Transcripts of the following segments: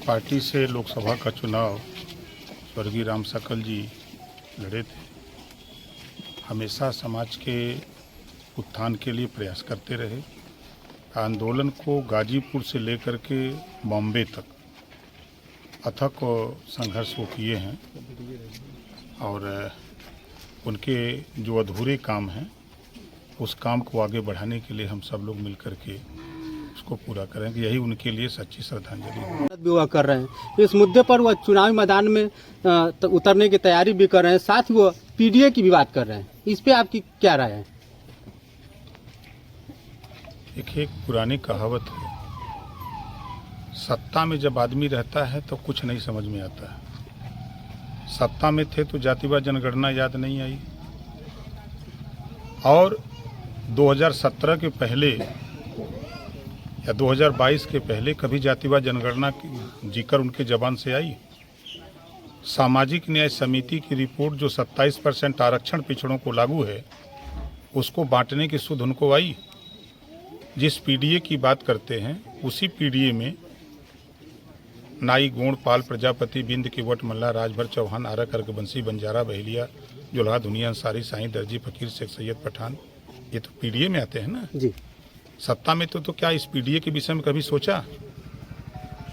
Party से लोकसभा का चुनाव स्वर्गीय राम सकल जी लड़े थे। हमेशा समाज के उत्थान के लिए प्रयास करते रहे। आंदोलन को गाजीपुर से लेकर के बॉम्बे तक अथक संघर्ष वो किए हैं और उनके जो अधूरे काम हैं उस काम को आगे बढ़ाने के लिए हम सब लोग मिलकर के उसको पूरा करेंगे। यही उनके लिए सच्ची श्रद्धांजलि है। भी वह कर रहे हैं इस मुद्दे पर, वह चुनावी मैदान में उतरने की तैयारी भी कर रहे हैं, साथ ही वो पीडीए की भी बात कर रहे हैं। इस पे आपकी क्या राय है? एक पुरानी कहावत है, सत्ता में जब आदमी रहता है तो कुछ नहीं समझ में आता है। सत्ता में थे तो जातिवाद जनगणना याद नहीं आई, और 2017 के पहले या 2022 के पहले कभी जातिवाद जनगणना की जिक्र उनके जबान से आई? सामाजिक न्याय समिति की रिपोर्ट जो 27% आरक्षण पिछड़ों को लागू है उसको बांटने की सुध उनको आई? जिस पीडीए की बात करते हैं उसी पीडीए में नाई, गोंड, पाल, प्रजापति, बिंद, किवट, मल्ला, राजभर, चौहान, आरा, कर्कबंसी, बंजारा, बहेलिया, जुल्हा, दुनिया, अंसारी, साईं, दर्जी, फकीर, शेख सैयद, पठान, ये तो पीडीए में आते हैं ना जी। सत्ता में तो क्या इस पीडीए के विषय में कभी सोचा?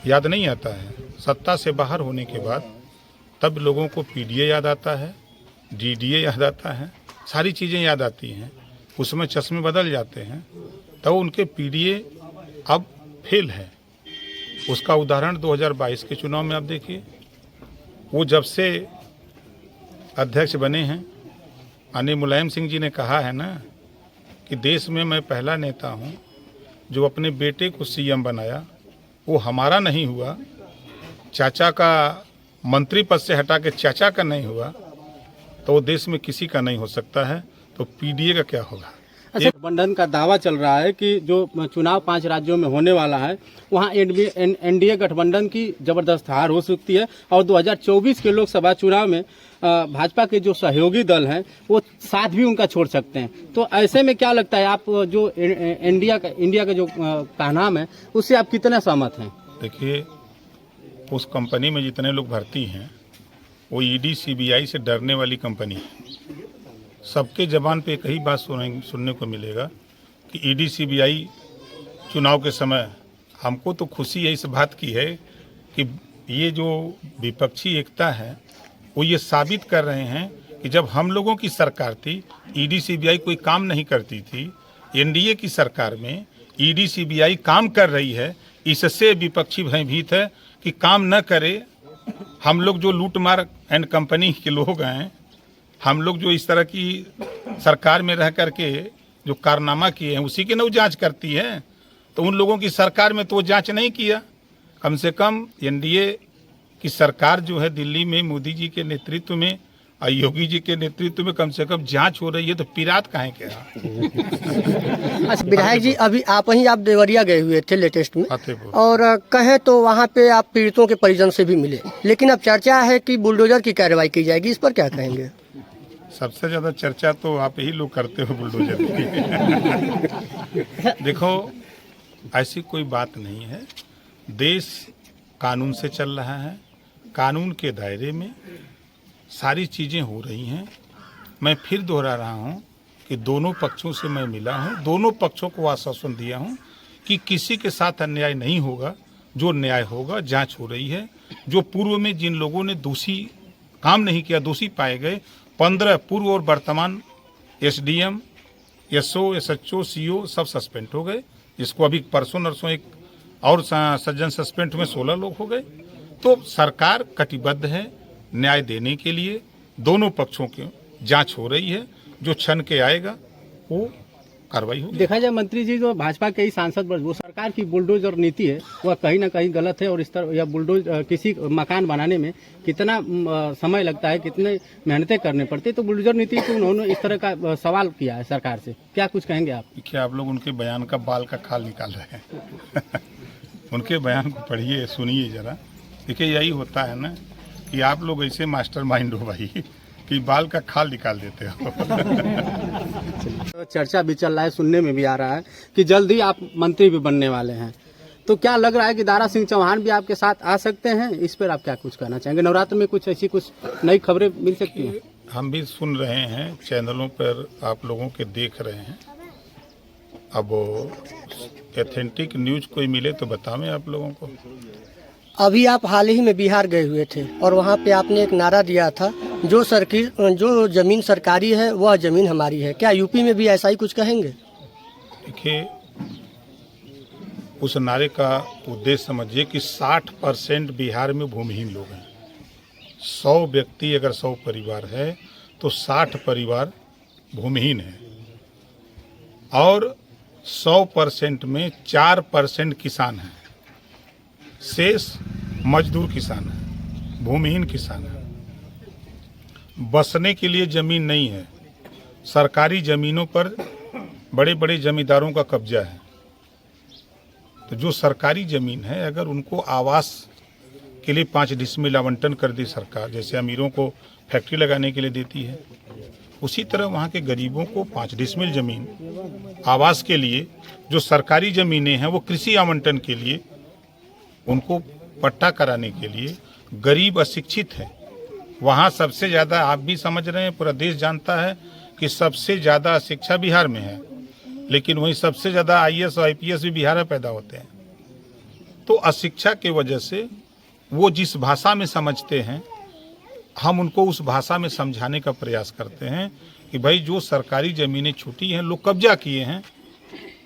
याद नहीं आता है। सत्ता से बाहर होने के बाद तब लोगों को पीडीए याद आता है, डीडीए याद आता है, सारी चीज़ें याद आती हैं, उसमें चश्मे बदल जाते हैं। तो उनके पीडीए अब फेल है। उसका उदाहरण 2022 के चुनाव में आप देखिए। वो जब से अध्यक्ष बने हैं, माननीय मुलायम सिंह जी ने कहा है ना कि देश में मैं पहला नेता हूं जो अपने बेटे को सीएम बनाया, वो हमारा नहीं हुआ, चाचा का मंत्री पद से हटा के चाचा का नहीं हुआ, तो वो देश में किसी का नहीं हो सकता है। तो पीडीए का क्या होगा? अच्छा, गठबंधन का दावा चल रहा है कि जो चुनाव 5 राज्यों में होने वाला है वहां एनडीए गठबंधन की जबरदस्त हार हो सकती है, और 2024 के लोकसभा चुनाव में भाजपा के जो सहयोगी दल हैं वो साथ भी उनका छोड़ सकते हैं। तो ऐसे में क्या लगता है, आप जो इंडिया का जो कहनाम है उससे आप कितना सहमत हैं? देखिए, उस कंपनी में जितने लोग भर्ती हैं वो ईडी सीबीआई से डरने वाली कंपनी है। सबके जबान पे एक ही बात सुनने को मिलेगा कि ईडी सीबीआई चुनाव के समय, हमको तो खुशी है इस बात की है कि ये जो विपक्षी एकता है वो ये साबित कर रहे हैं कि जब हम लोगों की सरकार थी ईडी सीबीआई कोई काम नहीं करती थी। एनडीए की सरकार में ईडी सीबीआई काम कर रही है, इससे विपक्षी भयभीत है कि काम न करे। हम लोग जो लूटमार एंड कंपनी के लोग हैं, हम लोग जो इस तरह की सरकार में रह करके जो कारनामा किए हैं उसी की न जांच करती है। तो उन लोगों की सरकार में तो वो जांच नहीं किया। कम से कम एनडीए की सरकार जो है दिल्ली में मोदी जी के नेतृत्व में और योगी जी के नेतृत्व में कम से कम जांच हो रही है, तो पिरात काहे के रहा? अच्छा विधायक जी, अभी आप देवरिया गए हुए थे लेटेस्ट में, और कहे तो वहाँ पे आप पीड़ितों के परिजन से भी मिले, लेकिन अब चर्चा है कि बुलडोजर की कार्रवाई की जाएगी, इस पर क्या कहेंगे? सबसे ज्यादा चर्चा तो आप ही लोग करते हो बुलडोजर की। देखो, ऐसी कोई बात नहीं है। देश कानून से चल रहा है, कानून के दायरे में सारी चीज़ें हो रही हैं। मैं फिर दोहरा रहा हूं कि दोनों पक्षों से मैं मिला हूं, दोनों पक्षों को आश्वासन दिया हूं कि किसी के साथ अन्याय नहीं होगा। जो न्याय होगा, जांच हो रही है। जो पूर्व में जिन लोगों ने दोषी काम नहीं किया, दोषी पाए गए, 15 पूर्व और वर्तमान एसडीएम, एसओ, एसएचओ, सीओ सब सस्पेंड हो गए। जिसको अभी परसों नरसों एक और सज्जन सस्पेंड में 16 लोग हो गए। तो सरकार कटिबद्ध है न्याय देने के लिए। दोनों पक्षों की जांच हो रही है, जो छन के आएगा वो कार्रवाई होगी। देखा जाए मंत्री जी, जो भाजपा के ही सांसद पर वो सरकार की बुलडोजर नीति है वह कहीं ना कहीं गलत है, और इस तरह या बुलडोज किसी मकान बनाने में कितना समय लगता है, कितने मेहनतें करनी पड़ती है, तो बुलडोजर नीति को उन्होंने इस तरह का सवाल किया है सरकार से। क्या कुछ कहेंगे आप? देखिए, आप लोग उनके बयान का बाल का खाल निकाल रहे हैं। उनके बयान को पढ़िए, सुनिए जरा। देखिए, यही होता है ना कि आप लोग ऐसे मास्टर माइंड हो भाई कि बाल का खाल निकाल देते हो। तो चर्चा भी चल रहा है, सुनने में भी आ रहा है कि जल्द ही आप मंत्री भी बनने वाले हैं, तो क्या लग रहा है कि दारा सिंह चौहान भी आपके साथ आ सकते हैं? इस पर आप क्या कुछ कहना चाहेंगे? नवरात्र में कुछ ऐसी कुछ नई खबरें मिल सकती हैं? हम भी सुन रहे हैं, चैनलों पर आप लोगों के देख रहे हैं। अब ऑथेंटिक न्यूज कोई मिले तो बतावें आप लोगों को। अभी आप हाल ही में बिहार गए हुए थे और वहाँ पे आपने एक नारा दिया था, जो जमीन सरकारी है वह जमीन हमारी है। क्या यूपी में भी ऐसा ही कुछ कहेंगे? देखिए, उस नारे का उद्देश्य समझिए कि 60% बिहार में भूमिहीन लोग हैं। 100 व्यक्ति अगर 100 परिवार है तो 60 परिवार भूमिहीन है, और 100% में 4% किसान हैं, शेष मजदूर किसान हैं, भूमिहीन किसान हैं। बसने के लिए ज़मीन नहीं है, सरकारी ज़मीनों पर बड़े बड़े जमींदारों का कब्जा है। तो जो सरकारी ज़मीन है, अगर उनको आवास के लिए 5 डिसमिल आवंटन कर दी सरकार, जैसे अमीरों को फैक्ट्री लगाने के लिए देती है, उसी तरह वहाँ के गरीबों को 5 डिसमिल ज़मीन आवास के लिए, जो सरकारी ज़मीनें हैं वो कृषि आवंटन के लिए, उनको पट्टा कराने के लिए, गरीब अशिक्षित है। वहाँ सबसे ज़्यादा, आप भी समझ रहे हैं, पूरा देश जानता है कि सबसे ज़्यादा शिक्षा बिहार में है, लेकिन वहीं सबसे ज़्यादा IAS और IPS भी बिहार में पैदा होते हैं। तो अशिक्षा के वजह से वो जिस भाषा में समझते हैं, हम उनको उस भाषा में समझाने का प्रयास करते हैं कि भाई जो सरकारी ज़मीनें छूटी हैं, लोग कब्जा किए हैं,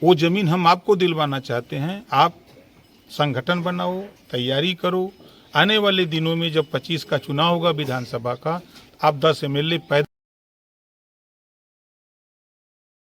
वो ज़मीन हम आपको दिलवाना चाहते हैं। आप संगठन बनाओ, तैयारी करो। आने वाले दिनों में जब 25 का चुनाव होगा विधानसभा का, आप 10 MLA पैदा